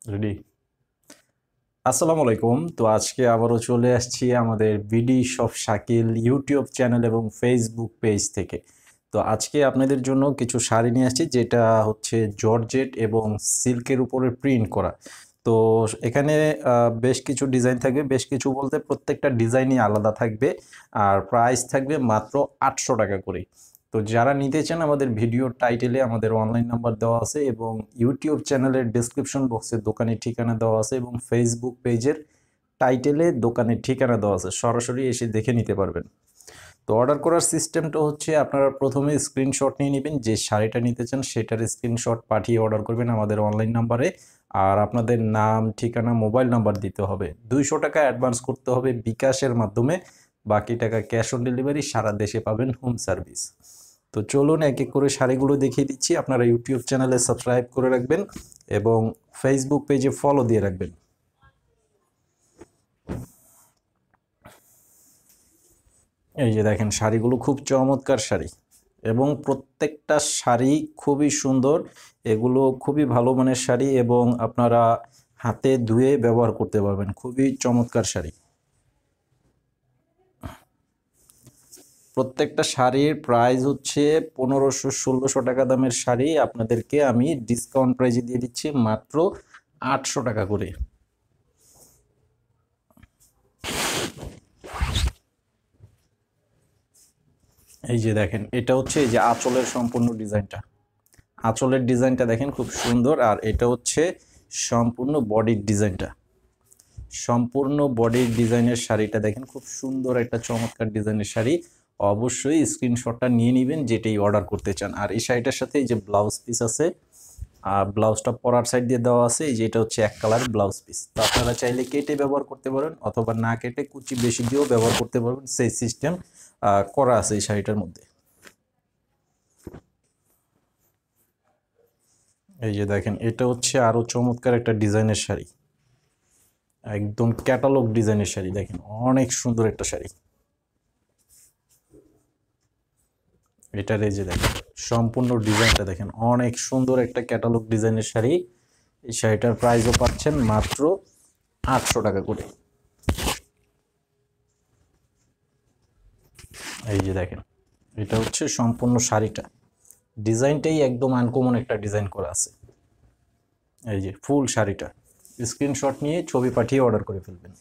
Ready. আসসালামু আলাইকুম। তো আজকে আবারও চলে আসছি আমাদের BD shop Shakil YouTube channel এবং ফেসবুক পেজ থেকে। তো আজকে আপনাদের জন্য কিছু শাড়ি নিয়ে আসছি, যেটা হচ্ছে জর্জেট এবং সিল্কের উপরে প্রিন্ট করা। তো এখানে বেশ কিছু ডিজাইন থাকবে, বেশ কিছু বলতে প্রত্যেকটা ডিজাইনই আলাদা থাকবে, আর প্রাইস থাকবে মাত্র 800 টাকা করে। তো যারা নিতে চান, আমাদের ভিডিওর টাইটেলে আমাদের অনলাইন নাম্বার দেওয়া আছে এবং ইউটিউব চ্যানেলের ডেসক্রিপশন বক্সে দোকানের ঠিকানা দেওয়া আছে এবং ফেসবুক পেজের টাইটেলে দোকানের ঠিকানা দেওয়া আছে, সরাসরি এসে দেখে নিতে পারবেন। তো অর্ডার করার সিস্টেমটা হচ্ছে, আপনারা প্রথমে স্ক্রিনশট নিয়ে নেবেন, যে শাড়িটা নিতে চান সেটার স্ক্রিনশট পাঠিয়ে অর্ডার করবেন আমাদের অনলাইন নাম্বারে। আর আপনাদের নাম, ঠিকানা, মোবাইল নাম্বার দিতে হবে। 200 টাকা অ্যাডভান্স করতে হবে বিকাশের মাধ্যমে, বাকি টাকা ক্যাশ অন ডেলিভারি, সারা দেশে পাবেন হোম সার্ভিস। তো চলুন এক এক করে শাড়িগুলো দেখিয়ে দিচ্ছি। আপনারা ইউটিউব চ্যানেলে সাবস্ক্রাইব করে রাখবেন এবং ফেসবুক পেজে ফলো দিয়ে রাখবেন। এই যে দেখেন, শাড়িগুলো খুব চমৎকার শাড়ি এবং প্রত্যেকটা শাড়ি খুবই সুন্দর। এগুলো খুবই ভালো মানের শাড়ি এবং আপনারা হাতে ধুয়ে ব্যবহার করতে পারবেন। খুবই চমৎকার শাড়ি। প্রত্যেকটা শাড়ির প্রাইস হচ্ছে 1500-1600 টাকা দামের শাড়ি আপনাদেরকে আমি ডিসকাউন্ট প্রাইজে দিয়ে দিচ্ছি মাত্র 800 টাকা করে। এই যে দেখেন, এটা হচ্ছে এই যে আঁচলের সম্পূর্ণ ডিজাইনটা। আঁচলের ডিজাইনটা দেখেন খুব সুন্দর। আর এটা হচ্ছে সম্পূর্ণ বডির ডিজাইনটা। সম্পূর্ণ বডির ডিজাইনের শাড়িটা দেখেন, খুব সুন্দর একটা চমৎকার ডিজাইনের শাড়ি। অবশ্যই স্ক্রিনশটটা নিয়ে নেবেন যেটাই অর্ডার করতে চান। আর এই শাড়িটার সাথে এই যে ব্লাউজ পিস আছে, আর ব্লাউজটা পরার সাইড দিয়ে দেওয়া আছে। এই যে এটা হচ্ছে এক কালার ব্লাউজ পিস। তো আপনারা চাইলে কেটে ব্যবহার করতে পারেন অথবা না কেটে কুচি বেশি দিয়েও ব্যবহার করতে পারবেন, সেই সিস্টেম করা আছে এই শাড়িটার মধ্যে। এই যে দেখেন, এটা হচ্ছে আরো চমৎকার একটা ডিজাইনের শাড়ি, একদম ক্যাটালগ ডিজাইনের শাড়ি। দেখেন অনেক সুন্দর একটা শাড়ি। এটার এই যে দেখেন সম্পূর্ণ ডিজাইনটা দেখেন, অনেক সুন্দর একটা ক্যাটালগ ডিজাইনের শাড়ি। এই শাড়িটার প্রাইসও পাচ্ছেন মাত্র 800 টাকা করে। এই যে দেখেন, এটা হচ্ছে সম্পূর্ণ শাড়িটা। ডিজাইনটাই একদম আনকমন একটা ডিজাইন করা আছে। এই যে ফুল শাড়িটা, স্ক্রিনশট নিয়ে ছবি পাঠিয়ে অর্ডার করে ফেলবেন।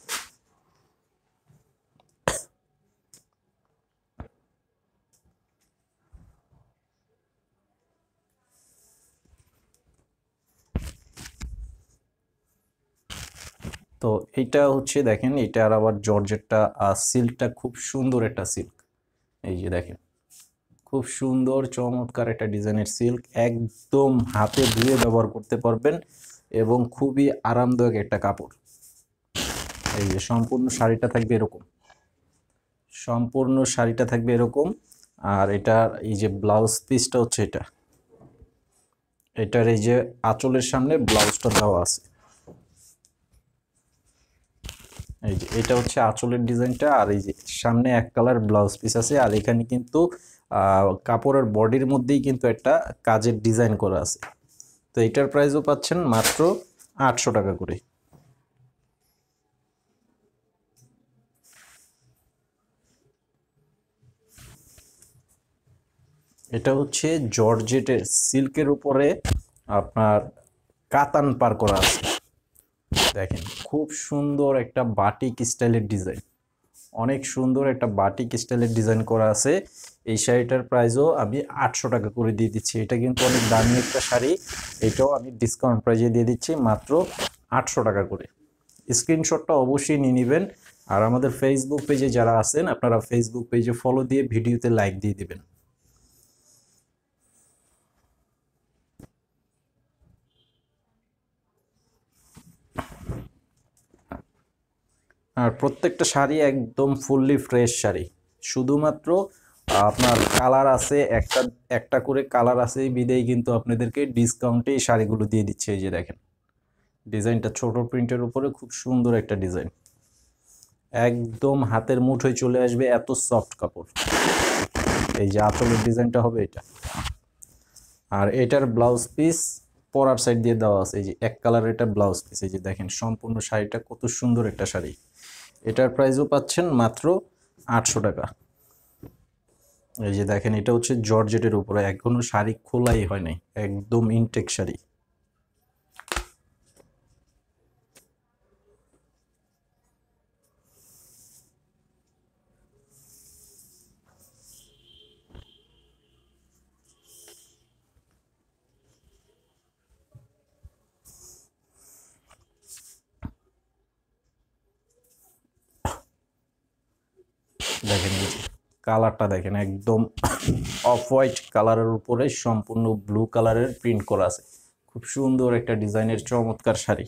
তো এইটা হচ্ছে দেখেন, এটার আবার জর্জেটটা সিল্কটা খুব সুন্দর একটা সিল্ক। এই যে দেখেন, খুব সুন্দর চমৎকার একটা ডিজাইনের সিল্ক, একদম হাতে ধুয়ে ব্যবহার করতে পারবেন এবং খুবই আরামদায়ক একটা কাপড়। এই যে সম্পূর্ণ শাড়িটা থাকবে এরকম, সম্পূর্ণ শাড়িটা থাকবে এরকম। আর এটার এই যে ব্লাউজ পিসটা হচ্ছে এটা, এটার এই যে আঁচলের সামনে ব্লাউজটা দেওয়া আছে। এই যে এটা হচ্ছে আঁচলের ডিজাইনটা, আর এই যে সামনে এক কালার ব্লাউজ পিস আছে। আর এখানে কিন্তু কাপড়ের বডির মধ্যেই কিন্তু একটা কাজের ডিজাইন করা আছে। তো এটার প্রাইসও পাচ্ছেন মাত্র 800 টাকা করে। এটা হচ্ছে জর্জেটের সিল্কের উপরে আপনার কাতান পার করা আছে। দেখেন খুব সুন্দর একটা বাটিক স্টাইলের ডিজাইন, অনেক সুন্দর একটা বাটিক স্টাইলের ডিজাইন করা আছে। এই শাড়িটার প্রাইসও আমি 800 টাকা করে দিয়ে দিচ্ছি। এটা কিন্তু অনেক দামি একটা শাড়ি, এটাও আমি ডিসকাউন্ট প্রাইজে দিয়ে দিচ্ছি মাত্র 800 টাকা করে। স্ক্রিনশটটা অবশ্যই নিয়ে নেবেন। আর আমাদের ফেসবুক পেজে যারা আছেন, আপনারা ফেসবুক পেজে ফলো দিয়ে ভিডিওতে লাইক দিয়ে দিবেন। আর প্রত্যেকটা শাড়ি একদম ফুললি ফ্রেশ শাড়ি। শুধুমাত্র আপনার কালার আছে একটা, একটা করে কালার আছে বিদেই কিন্তু আপনাদেরকে ডিসকাউন্টে এই শাড়িগুলো দিয়ে দিচ্ছে। এই যে দেখেন, ডিজাইনটা ছোট প্রিন্টের উপরে খুব সুন্দর একটা ডিজাইন, একদম হাতের মুঠোয় চলে আসবে, এত সফট কাপড়। এই যে আঁচলের ডিজাইনটা হবে এটা, আর এটার ব্লাউজ পিস পরার সাইড দিয়ে দেওয়া আছে। এই যে এক কালারের এটা ব্লাউজ পিস। এই যে দেখেন সম্পূর্ণ শাড়িটা কত সুন্দর একটা শাড়ি। এটার প্রাইসও পাচ্ছেন মাত্র 800 টাকা। এই যে দেখেন এটা হচ্ছে জর্জেটের উপরে, এখনো শাড়ি খোলাই হয় নাই, একদম ইনটেক শাড়ি। দেখেন এই যে কালারটা দেখেন, একদম অফ হোয়াইট কালারের উপরে সম্পূর্ণ ব্লু কালারের প্রিন্ট করা আছে। খুব সুন্দর একটা ডিজাইনের চমৎকার শাড়ি,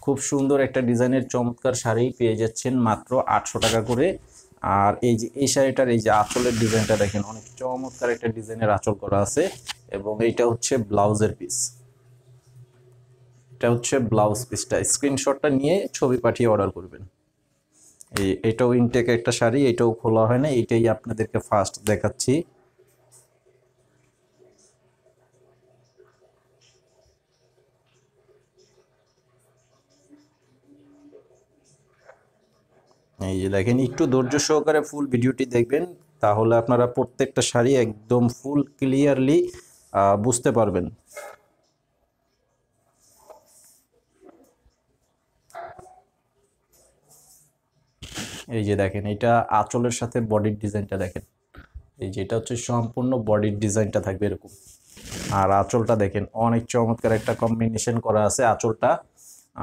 খুব সুন্দর একটা ডিজাইনের চমৎকার শাড়ি পেয়ে যাচ্ছেন মাত্র 800 টাকা করে। আর এই যে এই শাড়িটার এই যে আঁচলের ডিজাইনটা দেখেন, অনেক চমৎকার একটা ডিজাইনের আঁচল করা আছে এবং এইটা হচ্ছে ব্লাউজের পিস। এটা হচ্ছে ব্লাউজ পিসটা, স্ক্রিনশটটা নিয়ে ছবি পাঠিয়ে অর্ডার করবেন। এটাও ইনটেক একটা শাড়ি, এটাও খোলা হয় না, এইটাই আপনাদেরকে ফার্স্ট দেখাচ্ছি। এই যে দেখেন, একটু ধৈর্য সহকারে ফুল ভিডিওটি দেখবেন, তাহলে আপনারা প্রত্যেকটা শাড়ি একদম ফুল ক্লিয়ারলি বুঝতে পারবেন। এই যে দেখেন এটা আঁচলের সাথে বডির ডিজাইনটা দেখেন, এই যে এটা হচ্ছে সম্পূর্ণ বডির ডিজাইনটা থাকবে এরকম। আর আঁচলটা দেখেন অনেক চমৎকার একটা কম্বিনেশন করা আছে আঁচলটা।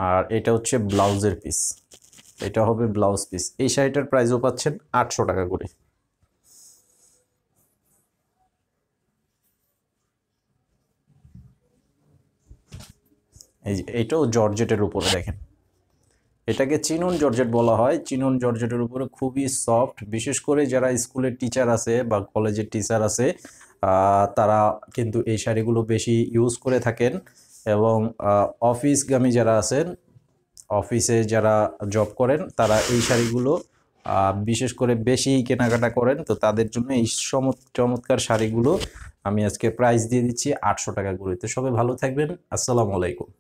আর এটা হচ্ছে ব্লাউজের পিস, এটা হবে ব্লাউজ পিস। এই শাড়িটার প্রাইসও পাচ্ছেন 800 টাকা করে। এই যে এটাও জর্জেটের উপরে দেখেন, এটাকে চিনন জর্জেট বলা হয়। চিনন জর্জেটের উপরে খুবই সফট, বিশেষ করে যারা স্কুলের টিচার আছে বা কলেজের টিচার আছে তারা কিন্তু এই শাড়িগুলো বেশি ইউজ করে থাকেন। এবং অফিসগামী যারা আছেন, অফিসে যারা জব করেন, তারা এই শাড়িগুলো বিশেষ করে বেশি কেনাকাটা করেন। তো তাদের জন্য এই চমৎকার শাড়িগুলো আমি আজকে প্রাইস দিয়ে দিচ্ছি 800 টাকা করে। তো সবাই ভালো থাকবেন, আসসালামু আলাইকুম।